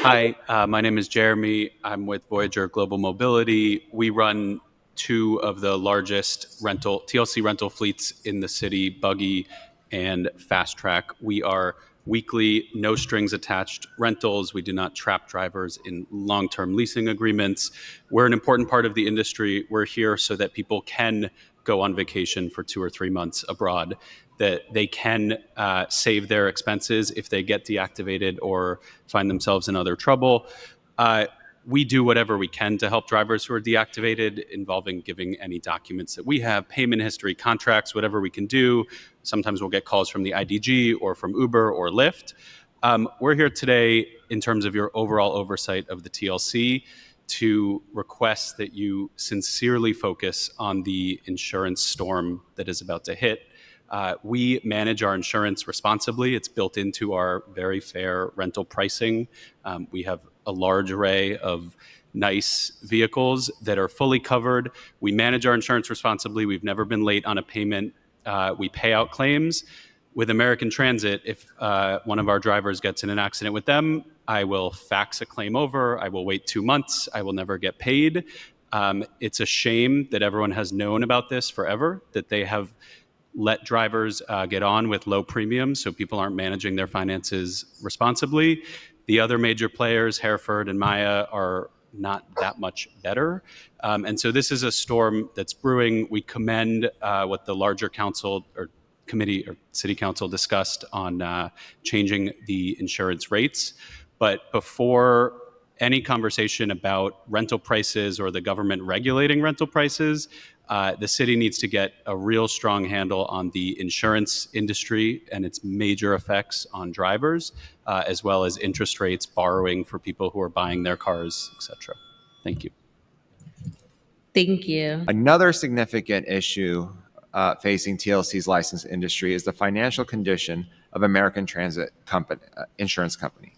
Hi, my name is Jeremy. I'm with Voyager Global Mobility. We run two of the largest TLC rental fleets in the city, Buggy and Fast Track. We are weekly, no strings attached rentals. We do not trap drivers in long-term leasing agreements. We're an important part of the industry. We're here so that people can go on vacation for 2 or 3 months abroad, that they can save their expenses if they get deactivated or find themselves in other trouble. We do whatever we can to help drivers who are deactivated, involving giving any documents that we have, payment history, contracts, whatever we can do. Sometimes we'll get calls from the IDG or from Uber or Lyft. We're here today in terms of your overall oversight of the TLC to request that you sincerely focus on the insurance storm that is about to hit. We manage our insurance responsibly. It's built into our very fair rental pricing. We have a large array of nice vehicles that are fully covered. We manage our insurance responsibly. We've never been late on a payment. We pay out claims. With American Transit, if one of our drivers gets in an accident with them, I will fax a claim over. I will wait 2 months. I will never get paid. It's a shame that everyone has known about this forever, that they have let drivers get on with low premiums so people aren't managing their finances responsibly. The other major players, Hereford and Maya, are not that much better. And so this is a storm that's brewing. We commend what the larger council or committee or city council discussed on changing the insurance rates. But before any conversation about rental prices or the government regulating rental prices, the city needs to get a real strong handle on the insurance industry and its major effects on drivers, as well as interest rates, borrowing for people who are buying their cars, etc. Thank you. Thank you. Another significant issue facing TLC's license industry is the financial condition of American Transit Insurance Company,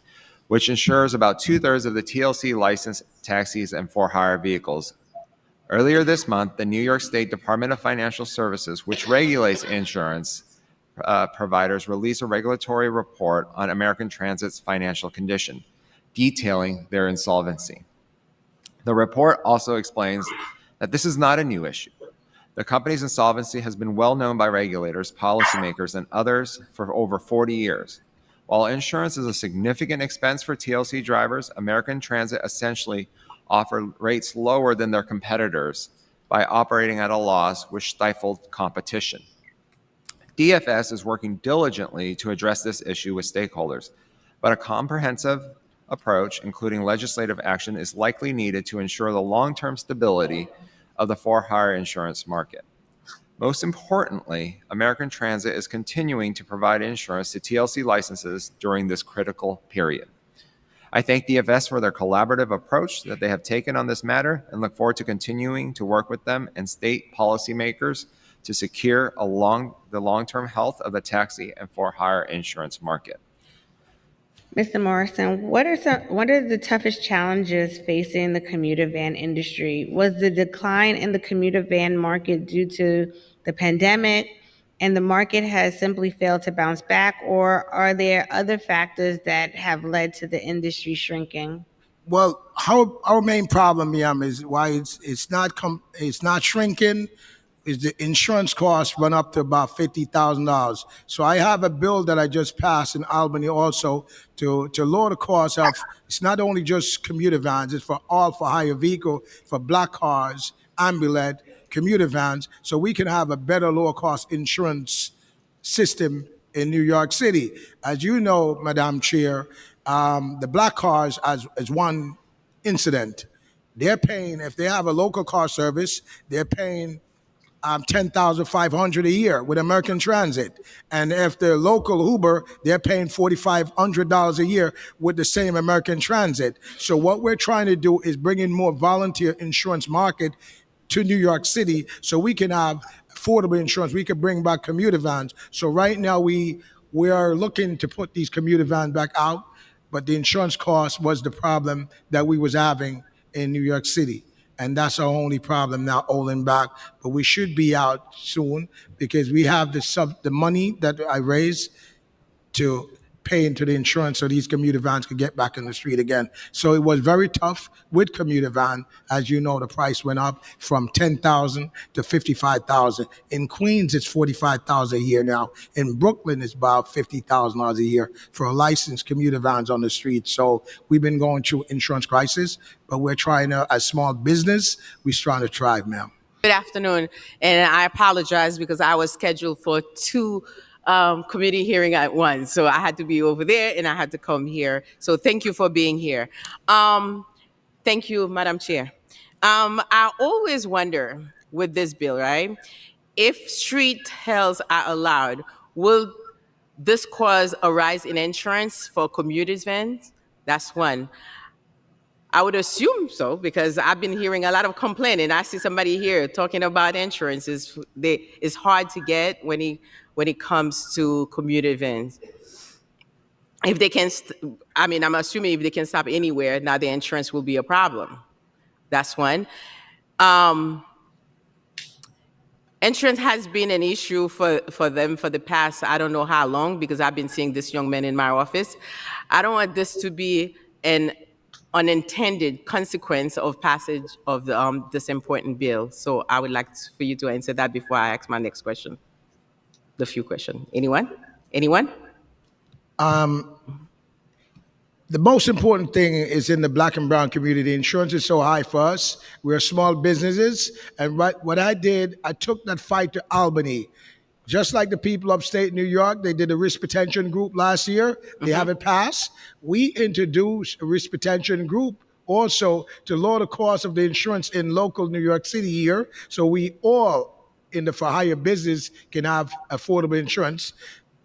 which insures about 2/3 of the TLC licensed taxis and for-hire vehicles. Earlier this month, the New York State Department of Financial Services, which regulates insurance providers, released a regulatory report on American Transit's financial condition, detailing their insolvency. The report also explains that this is not a new issue. The company's insolvency has been well known by regulators, policymakers, and others for over 40 years. While insurance is a significant expense for TLC drivers, American Transit essentially offer rates lower than their competitors by operating at a loss, which stifled competition. DFS is working diligently to address this issue with stakeholders, but a comprehensive approach, including legislative action, is likely needed to ensure the long-term stability of the for-hire insurance market. Most importantly, American Transit is continuing to provide insurance to TLC licenses during this critical period. I thank DFS for their collaborative approach that they have taken on this matter and look forward to continuing to work with them and state policymakers to secure the long-term health of the taxi and for-hire insurance market. Mr. Morrison, what are the toughest challenges facing the commuter van industry? Was the decline in the commuter van market due to the pandemic and the market has simply failed to bounce back, or are there other factors that have led to the industry shrinking? Well, our main problem, Yam, is why it's not shrinking. Is the insurance costs run up to about $50,000. So I have a bill that I just passed in Albany also to lower the cost of. It's not only just commuter vans; it's for all for hire vehicle, for black cars, ambulance, commuter vans, so we can have a better, lower cost insurance system in New York City. As you know, Madam Chair, the black cars, as one incident, they're paying, if they have a local car service, they're paying $10,500 a year with American Transit. And if they're local Uber, they're paying $4,500 a year with the same American Transit. So what we're trying to do is bring in more volunteer insurance market to New York City so we can have affordable insurance. We can bring back commuter vans. So right now we are looking to put these commuter vans back out, but the insurance cost was the problem that we was having in New York City. And that's our only problem now, holding back. But we should be out soon because we have the money that I raised to paying to the insurance so these commuter vans could get back in the street again. So it was very tough with commuter van. As you know, the price went up from $10,000 to $55,000. In Queens, it's $45,000 a year now. In Brooklyn, it's about $50,000 a year for a licensed commuter vans on the street. So we've been going through insurance crisis, but we're trying to, as small business, we're trying to thrive, ma'am. Good afternoon, and I apologize because I was scheduled for two committee hearing at once, so I had to be over there and I had to come here. So thank you for being here. Thank you, Madam Chair. I always wonder with this bill, right? If street hails are allowed, will this cause a rise in insurance for commuters vans? That's one. I would assume so because I've been hearing a lot of complaining. I see somebody here talking about insurance. It's hard to get when it comes to commuter vans. If they can, I'm assuming if they can stop anywhere, now the insurance will be a problem. That's one. Insurance has been an issue for them for the past, I don't know how long, because I've been seeing this young man in my office. I don't want this to be an unintended consequence of passage of this important bill. So I would like for you to answer that before I ask my next question. The few questions. Anyone? The most important thing is in the black and brown community. Insurance is so high for us. We're small businesses. And what I did, I took that fight to Albany. Just like the people upstate New York, they did a risk retention group last year. They have it passed. We introduced a risk retention group also to lower the cost of the insurance in local New York City here. So we all in the for hire business can have affordable insurance.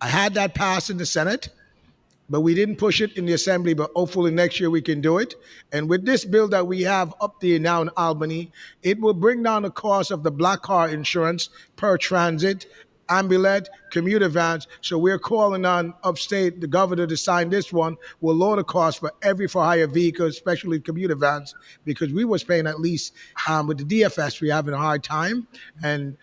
I had that passed in the Senate, but we didn't push it in the Assembly, but hopefully next year we can do it. And with this bill that we have up there now in Albany, it will bring down the cost of the black car insurance per transit, ambulance, commuter vans. So we're calling on upstate, the governor, to sign this one. Will lower the cost for every for-hire vehicle, especially commuter vans, because we was paying at least with the DFS, we're having a hard time. And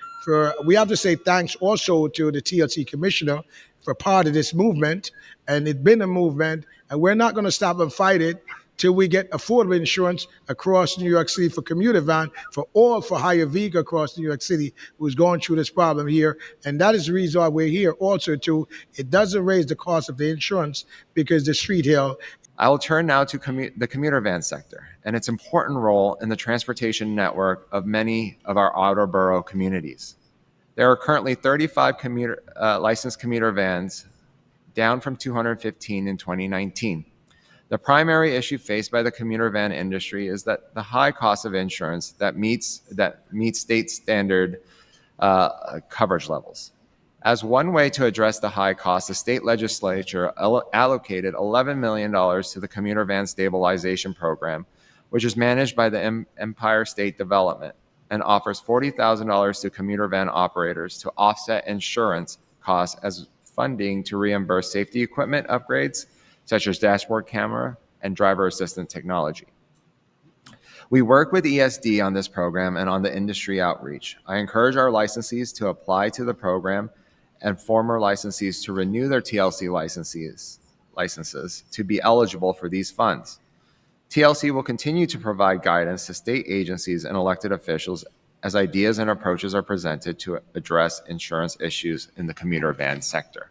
we have to say thanks also to the TLC commissioner for part of this movement. And it's been a movement, and we're not going to stop and fight it till we get affordable insurance across New York City for commuter van, for all for-hire vehicle across New York City who's going through this problem here. And that is the reason why we're here also too. It doesn't raise the cost of the insurance because the street hail. I will turn now to the commuter van sector and its important role in the transportation network of many of our outer borough communities. There are currently 35 licensed commuter vans, down from 215 in 2019. The primary issue faced by the commuter van industry is that the high cost of insurance that meets state standard coverage levels. As one way to address the high cost, the state legislature allocated $11 million to the Commuter Van Stabilization Program, which is managed by the Empire State Development and offers $40,000 to commuter van operators to offset insurance costs as funding to reimburse safety equipment upgrades, such as dashboard camera and driver assistant technology. We work with ESD on this program and on the industry outreach. I encourage our licensees to apply to the program and former licensees to renew their TLC licenses to be eligible for these funds. TLC will continue to provide guidance to state agencies and elected officials as ideas and approaches are presented to address insurance issues in the commuter van sector.